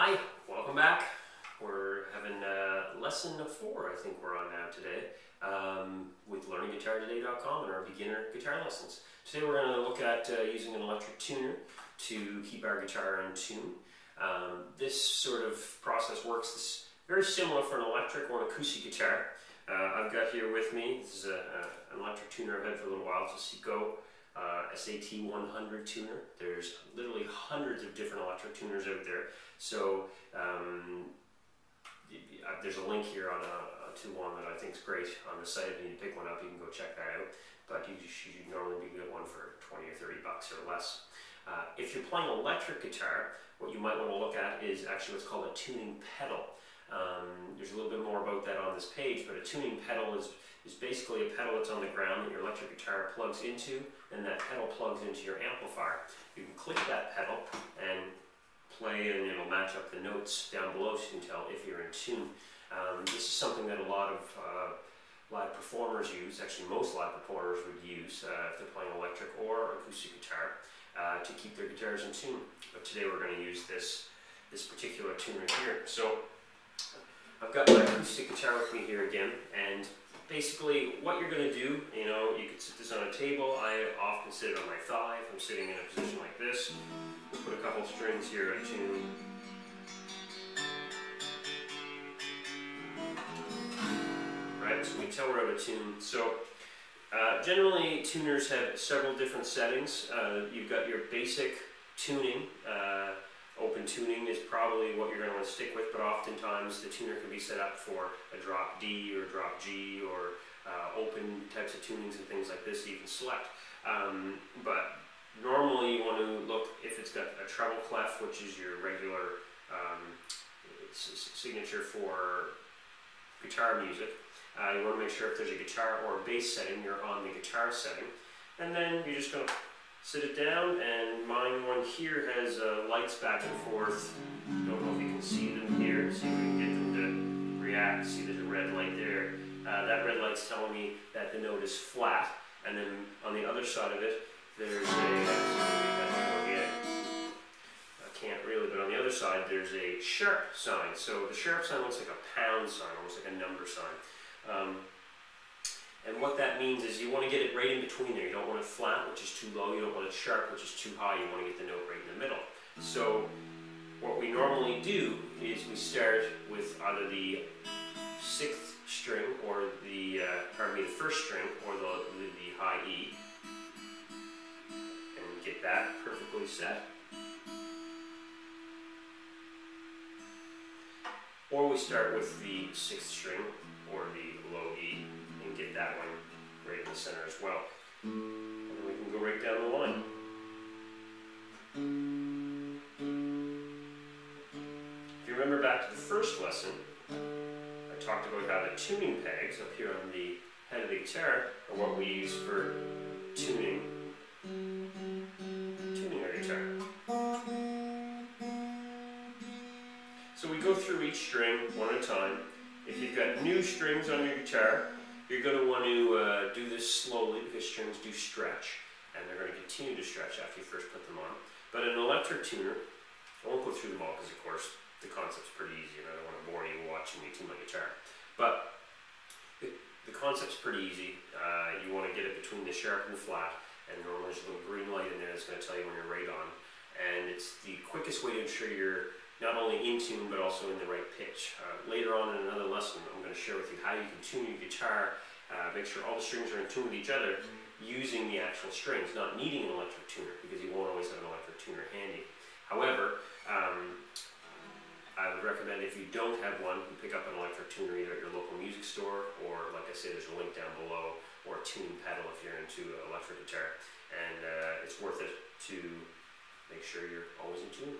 Hi, welcome back. We're having lesson 4, I think we're on now today, with learningguitartoday.com and our beginner guitar lessons. Today we're going to look at using an electric tuner to keep our guitar in tune. This sort of process works very similar for an electric or an acoustic guitar. I've got here with me, this is an electric tuner I've had for a little while. It's a Seiko SAT 100 tuner. There's literally hundreds of different electric tuners out there. So there's a link here to one that I think is great on the site. If you need to pick one up, you can go check that out. But you should normally get one for 20 or 30 bucks or less. If you're playing electric guitar, what you might want to look at is actually what's called a tuning pedal. There's a little bit more about that on this page, but a tuning pedal is basically a pedal that's on the ground that your electric guitar plugs into, and that pedal plugs into your amplifier. You can click that pedal and play, and it'll match up the notes down below so you can tell if you're in tune. This is something that a lot of live performers use. Actually, most live performers would use if they're playing electric or acoustic guitar to keep their guitars in tune. But today we're going to use this particular tuner here. So I've got my acoustic guitar with me here again, and basically what you're going to do, you could sit this on a table. I often sit it on my thigh if I'm sitting in a position like this. We'll put a couple strings here to tune. Right, so we tell we're out of tune. So generally tuners have several different settings. You've got your basic tuning. Open tuning is probably what you're going to want to stick with, but oftentimes the tuner can be set up for a drop D or drop G or open types of tunings and things like this that you can select. But normally you want to look if it's got a treble clef, which is your regular signature for guitar music. You want to make sure if there's a guitar or a bass setting, you're on the guitar setting. And then you're just going to sit it down, and mine one here has lights back and forth. Don't know if you can see them here. See if we can get them to react. See there's a red light there. That red light's telling me that the note is flat, and then on the other side of it, there's I can't really, but on the other side there's a sharp sign. So the sharp sign looks like a pound sign, almost like a number sign. And what that means is you want to get it right in between there. You don't want it flat, which is too low. You don't want it sharp, which is too high. You want to get the note right in the middle. So what we normally do is we start with either the 6th string or the first string or the high E, and get that perfectly set. Or we start with the 6th string or the low E and get that one right in the center as well. And then we can go right down the line. If you remember back to the first lesson, I talked about how the tuning pegs up here on the head of the guitar are what we use for tuning our guitar. So we go through each string one at a time. If you've got new strings on your guitar, you're going to want to do this slowly because strings do stretch, and they're going to continue to stretch after you first put them on. But an electric tuner, I won't go through them all because of course the concept's pretty easy and I don't want to bore you watching me tune my guitar. But the concept's pretty easy. You want to get it between the sharp and the flat, and normally there's a little green light in there that's going to tell you when you're right on. And it's the quickest way to ensure you're not only in tune but also in the right pitch. Later on in another lesson I'm going to share with you how you can tune your guitar, make sure all the strings are in tune with each other using the actual strings, not needing an electric tuner because you won't always have an electric tuner handy. However, I would recommend if you don't have one, you pick up an electric tuner either at your local music store or, like I said, there's a link down below, or a tuning pedal if you're into electric guitar. And it's worth it to make sure you're always in tune.